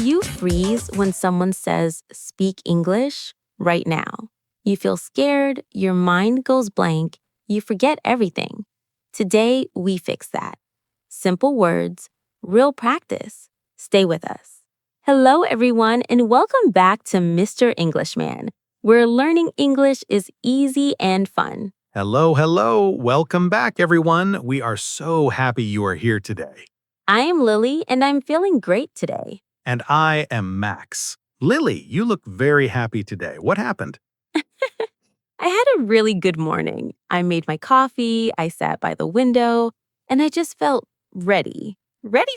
you freeze when someone says, speak English right now? You feel scared, your mind goes blank, you forget everything. Today, we fix that. Simple words, real practice. Stay with us. Hello, everyone, and welcome back to Mr. Englishman, where learning English is easy and fun. Hello, hello. Welcome back, everyone. We are so happy you are here today. I am Lily, and I'm feeling great today. And I am Max. Lily, you look very happy today. What happened? I had a really good morning. I made my coffee, I sat by the window, and I just felt ready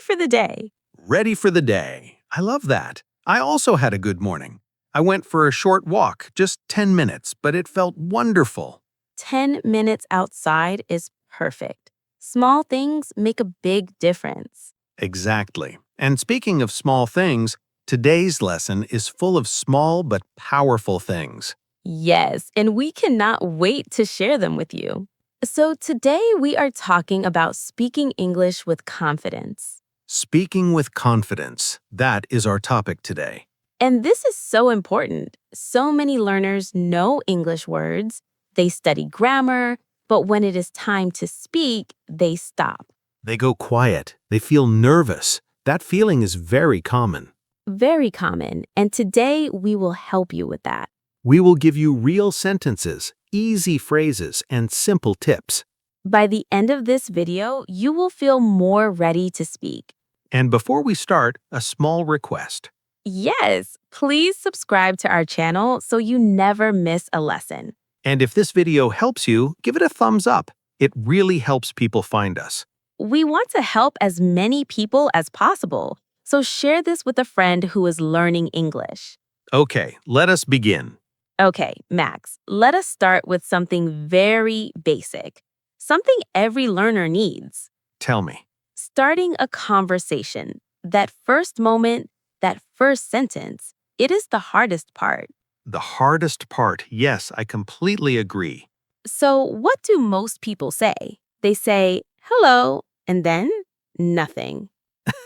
for the day. Ready for the day. I love that. I also had a good morning. I went for a short walk, just 10 minutes, but it felt wonderful. 10 minutes outside is perfect. Small things make a big difference. Exactly. And speaking of small things, today's lesson is full of small but powerful things. Yes, and we cannot wait to share them with you. So today we are talking about speaking English with confidence. Speaking with confidence, that is our topic today. And this is so important. So many learners know English words, they study grammar, but when it is time to speak, they stop. They go quiet. They feel nervous. That feeling is very common. Very common, and today we will help you with that. We will give you real sentences, easy phrases, and simple tips. By the end of this video, you will feel more ready to speak. And before we start, a small request. Yes, please subscribe to our channel so you never miss a lesson. And if this video helps you, give it a thumbs up. It really helps people find us. We want to help as many people as possible, so share this with a friend who is learning English. Okay, let us begin. Okay, Max, let us start with something very basic, something every learner needs. Tell me. Starting a conversation. That first moment, that first sentence, it is the hardest part. The hardest part, yes, I completely agree. So what do most people say? They say, hello, and then nothing.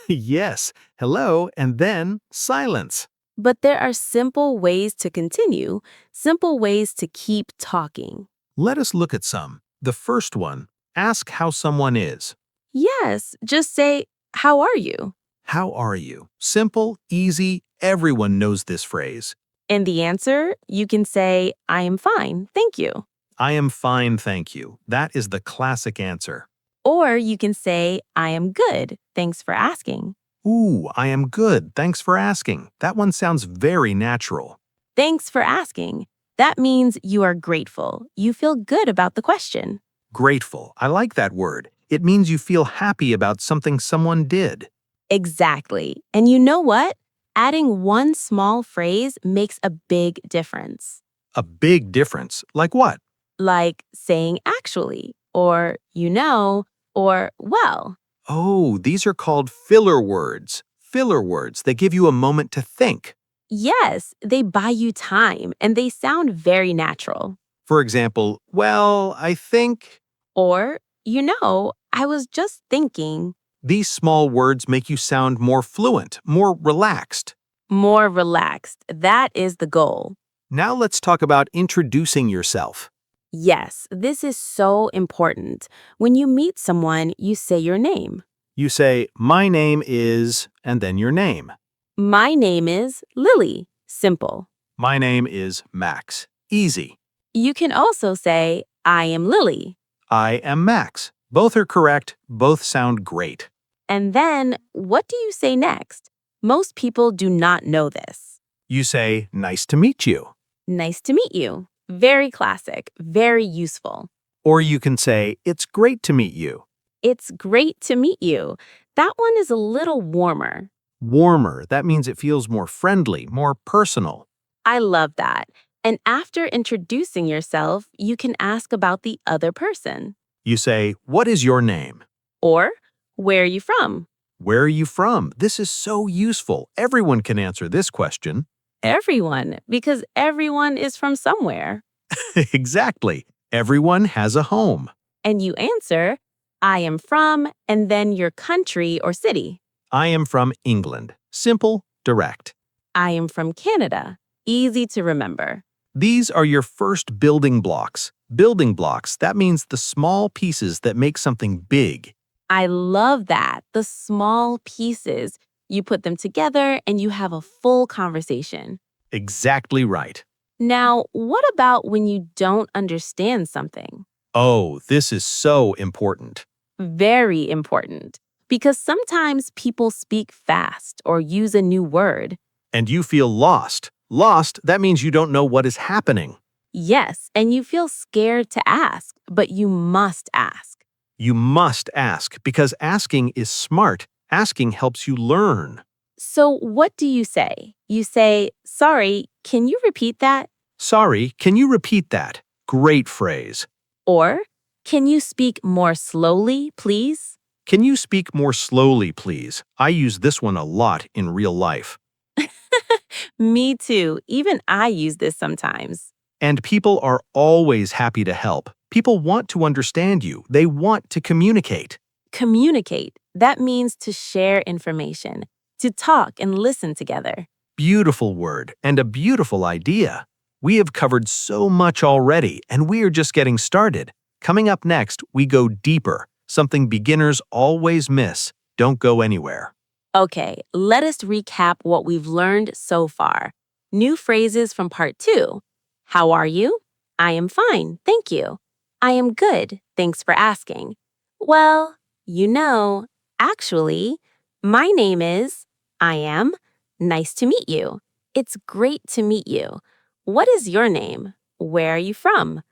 Yes, hello, and then silence. But there are simple ways to continue, simple ways to keep talking. Let us look at some. The first one, ask how someone is. Yes, just say, how are you? How are you? Simple, easy, everyone knows this phrase. And the answer, you can say, I am fine, thank you. I am fine, thank you. That is the classic answer. Or you can say, I am good, thanks for asking. Ooh, I am good. Thanks for asking. That one sounds very natural. Thanks for asking. That means you are grateful. You feel good about the question. Grateful. I like that word. It means you feel happy about something someone did. Exactly. And you know what? Adding one small phrase makes a big difference. A big difference. Like what? Like saying actually, or you know, or well. Oh, these are called filler words. Filler words. They give you a moment to think. Yes, they buy you time and they sound very natural. For example, well, I think. Or, you know, I was just thinking. These small words make you sound more fluent, more relaxed. More relaxed. That is the goal. Now let's talk about introducing yourself. Yes, this is so important. When you meet someone, you say your name. You say, my name is, and then your name. My name is Lily. Simple. My name is Max. Easy. You can also say, I am Lily. I am Max. Both are correct. Both sound great. And then, what do you say next? Most people do not know this. You say, nice to meet you. Nice to meet you. Very classic, very useful. Or you can say, it's great to meet you. It's great to meet you. That one is a little warmer. Warmer. That means it feels more friendly, more personal. I love that. And after introducing yourself, you can ask about the other person. You say, what is your name? Or, where are you from? Where are you from? This is so useful. Everyone can answer this question. Everyone, because everyone is from somewhere. Exactly. Everyone has a home. And you answer, I am from, and then your country or city. I am from England. Simple, direct. I am from Canada. Easy to remember. These are your first building blocks. Building blocks, that means the small pieces that make something big. I love that. The small pieces. You put them together and you have a full conversation. Exactly right. Now, what about when you don't understand something? Oh, this is so important. Very important. Because sometimes people speak fast or use a new word. And you feel lost. Lost, that means you don't know what is happening. Yes, and you feel scared to ask, but you must ask. You must ask because asking is smart. Asking helps you learn. So, what do you say? You say, sorry, can you repeat that? Sorry, can you repeat that? Great phrase. Or, can you speak more slowly, please? Can you speak more slowly, please? I use this one a lot in real life. Me too. Even I use this sometimes. And people are always happy to help. People want to understand you. They want to communicate. Communicate. That means to share information, to talk and listen together. Beautiful word and a beautiful idea. We have covered so much already, and we are just getting started. Coming up next, we go deeper, something beginners always miss. Don't go anywhere. Okay, let us recap what we've learned so far. New phrases from part 2. How are you? I am fine, thank you. I am good, thanks for asking. Well, actually, my name is, I am, nice to meet you. It's great to meet you. What is your name? Where are you from?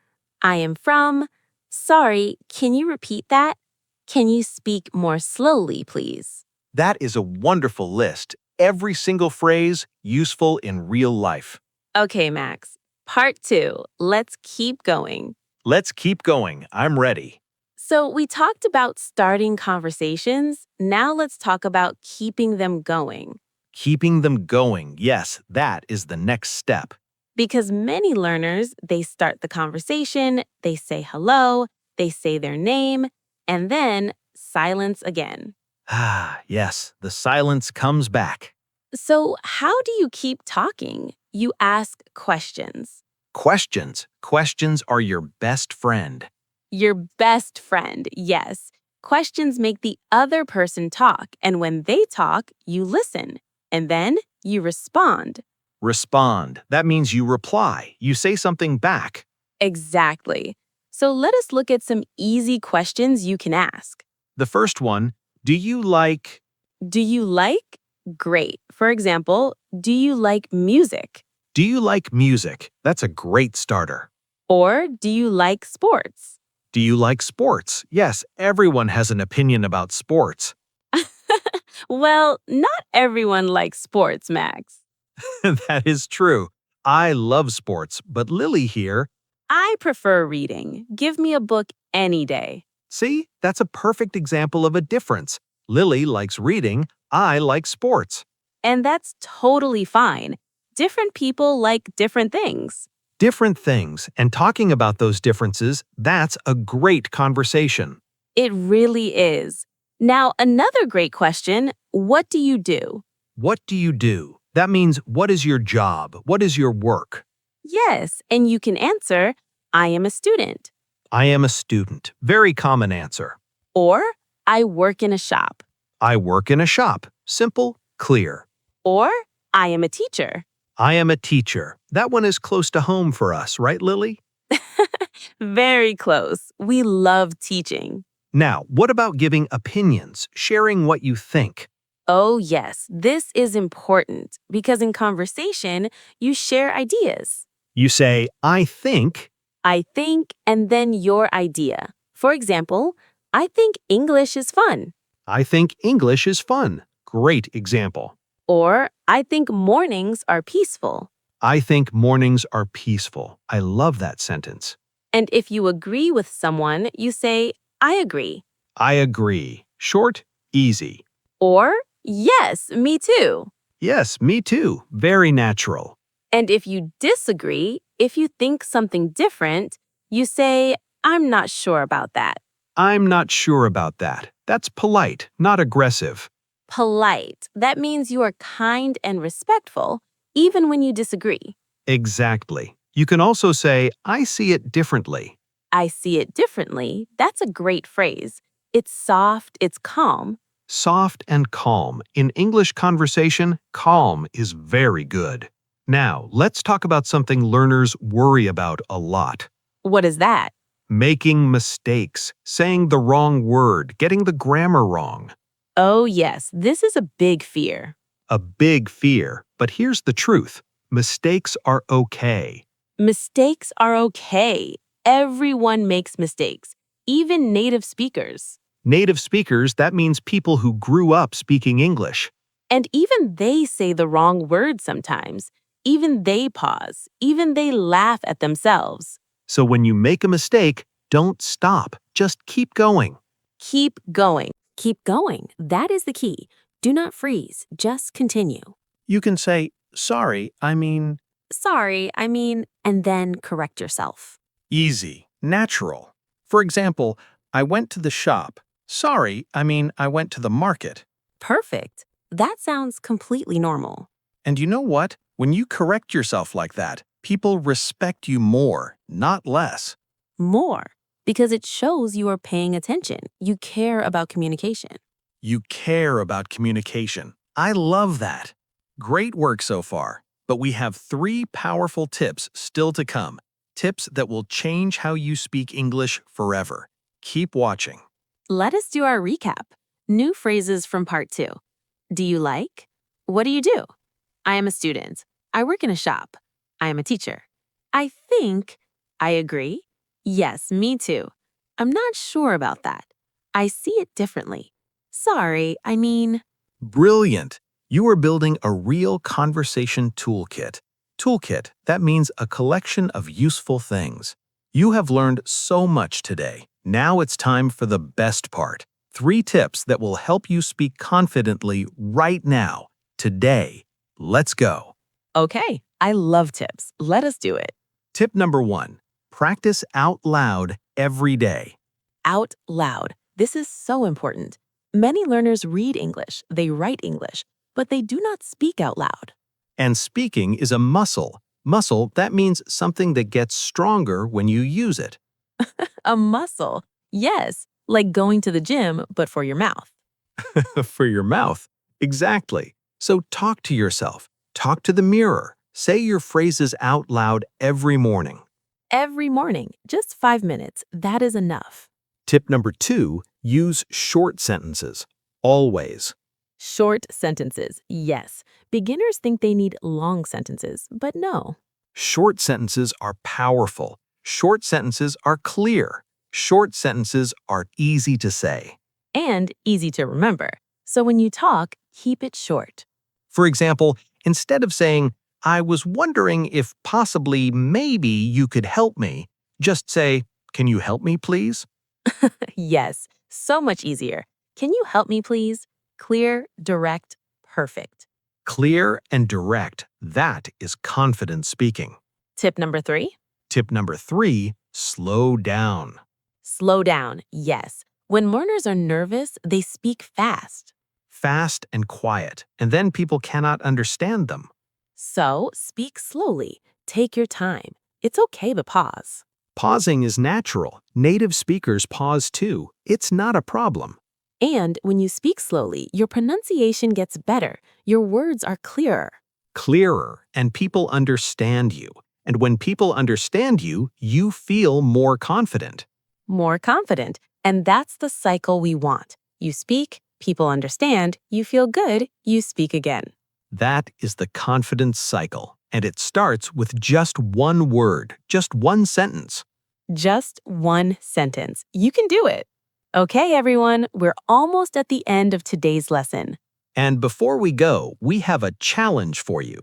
I am from, sorry, can you repeat that? Can you speak more slowly, please? That is a wonderful list. Every single phrase useful in real life. Okay, Max. Part 2. Let's keep going. Let's keep going. I'm ready. So, we talked about starting conversations. Now, let's talk about keeping them going. Keeping them going. Yes, that is the next step. Because many learners, they start the conversation, they say hello, they say their name, and then silence again. Ah, yes, the silence comes back. So, how do you keep talking? You ask questions. Questions. Questions are your best friend. Your best friend, yes. Questions make the other person talk, and when they talk, you listen, and then you respond. Respond. That means you reply. You say something back. Exactly. So let us look at some easy questions you can ask. The first one, do you like? Do you like? Great. For example, do you like music? Do you like music? That's a great starter. Or do you like sports? Do you like sports? Yes, everyone has an opinion about sports. Well, not everyone likes sports, Max. That is true. I love sports, but Lily here, I prefer reading. Give me a book any day. see, that's a perfect example of a difference. Lily likes reading, I like sports. And that's totally fine. Different people like different things. Different things, and talking about those differences, that's a great conversation. It really is. Now, another great question, what do you do? What do you do? That means what is your job? What is your work? Yes, and you can answer, I am a student. I am a student. Very common answer. Or, I work in a shop. I work in a shop. Simple, clear. Or, I am a teacher. I am a teacher. That one is close to home for us, right, Lily? Very close. We love teaching. Now, what about giving opinions, sharing what you think? Oh, yes, this is important because in conversation, you share ideas. You say, I think, I think, and then your idea. For example, I think English is fun. I think English is fun. Great example. Or, I think mornings are peaceful. I think mornings are peaceful. I love that sentence. And if you agree with someone, you say, I agree. I agree. Short, easy. Or, yes, me too. Yes, me too. Very natural. And if you disagree, if you think something different, you say, I'm not sure about that. I'm not sure about that. That's polite, not aggressive. Polite. That means you are kind and respectful, even when you disagree. Exactly. You can also say, I see it differently. I see it differently. That's a great phrase. It's soft, it's calm. Soft and calm. In English conversation, calm is very good. Now, let's talk about something learners worry about a lot. What is that? Making mistakes, saying the wrong word, getting the grammar wrong. Oh, yes, this is a big fear. A big fear, but here's the truth. Mistakes are okay. Mistakes are okay. Everyone makes mistakes, even native speakers. Native speakers, that means people who grew up speaking English. And even they say the wrong word sometimes. Even they pause. Even they laugh at themselves. So when you make a mistake, don't stop. Just keep going. Keep going. Keep going. That is the key. Do not freeze. Just continue. You can say, sorry, Sorry, and then correct yourself. easy, natural. For example, I went to the shop. Sorry, I went to the market. Perfect. That sounds completely normal. And you know what? When you correct yourself like that, people respect you more, not less. More, because it shows you are paying attention. You care about communication. You care about communication. I love that. Great work so far, but we have 3 powerful tips still to come. Tips that will change how you speak English forever. Keep watching. Let us do our recap. New phrases from part 2. Do you like? What do you do? I am a student. I work in a shop. I am a teacher. I think. I agree. Yes, me too. I'm not sure about that. I see it differently. Sorry, Brilliant! You are building a real conversation toolkit. Toolkit, that means a collection of useful things. You have learned so much today. Now it's time for the best part. 3 tips that will help you speak confidently right now, today. Let's go. Okay, I love tips. Let us do it. Tip number 1. Practice out loud every day. Out loud. This is so important. Many learners read English, they write English, but they do not speak out loud. And speaking is a muscle. Muscle, that means something that gets stronger when you use it. A muscle. Yes, like going to the gym, but for your mouth. For your mouth. Exactly. So talk to yourself. Talk to the mirror. Say your phrases out loud every morning. Every morning, just 5 minutes, that is enough. Tip number 2, use short sentences. Always. Short sentences, yes. Beginners think they need long sentences, but no. Short sentences are powerful. Short sentences are clear. Short sentences are easy to say. And easy to remember. So when you talk, keep it short. For example, instead of saying, I was wondering if possibly maybe you could help me, just say, can you help me, please? Yes, so much easier. Can you help me, please? Clear, direct, perfect. Clear and direct, that is confident speaking. Tip number 3. Tip number 3, slow down. Slow down, yes. When learners are nervous, they speak fast. Fast and quiet, and then people cannot understand them. So speak slowly. Take your time. It's okay to pause. Pausing is natural. Native speakers pause too. It's not a problem. And when you speak slowly, your pronunciation gets better. Your words are clearer. Clearer, and people understand you. And when people understand you, you feel more confident. More confident. And that's the cycle we want. You speak, people understand, you feel good, you speak again. That is the confidence cycle, and it starts with just one word, just one sentence. Just one sentence. You can do it. Okay, everyone, we're almost at the end of today's lesson. And before we go, we have a challenge for you.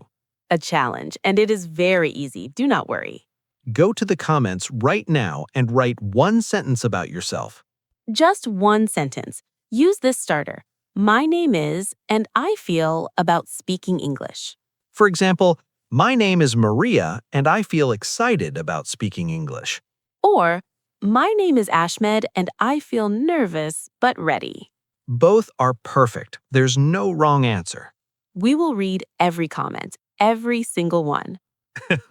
A challenge, and it is very easy. Do not worry. Go to the comments right now and write one sentence about yourself. Just one sentence. Use this starter. My name is, and I feel about speaking English. For example, my name is Maria, and I feel excited about speaking English. Or, my name is Ashmed, and I feel nervous but ready. Both are perfect. There's no wrong answer. We will read every comment, every single one.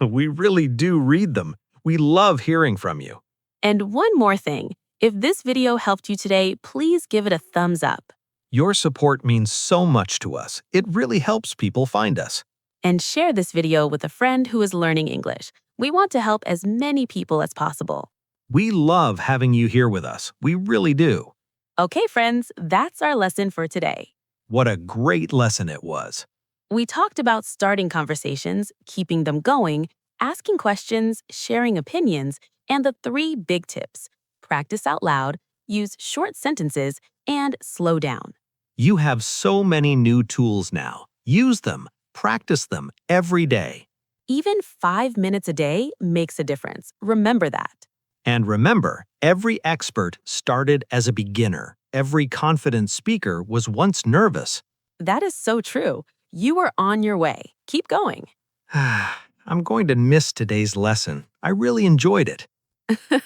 We really do read them. We love hearing from you. And one more thing, if this video helped you today, please give it a thumbs up. Your support means so much to us. It really helps people find us. And share this video with a friend who is learning English. We want to help as many people as possible. We love having you here with us. We really do. Okay, friends, that's our lesson for today. What a great lesson it was. We talked about starting conversations, keeping them going, asking questions, sharing opinions, and the 3 big tips: practice out loud, use short sentences, and slow down. You have so many new tools now. Use them. Practice them every day. Even 5 minutes a day makes a difference. Remember that. And remember, every expert started as a beginner. Every confident speaker was once nervous. That is so true. You are on your way. Keep going. I'm going to miss today's lesson. I really enjoyed it.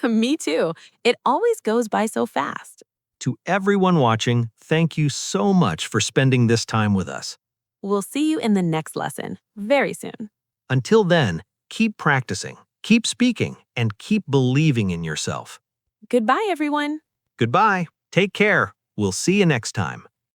Me too. It always goes by so fast. To everyone watching, thank you so much for spending this time with us. We'll see you in the next lesson very soon. Until then, keep practicing, keep speaking, and keep believing in yourself. Goodbye, everyone. Goodbye. Take care. We'll see you next time.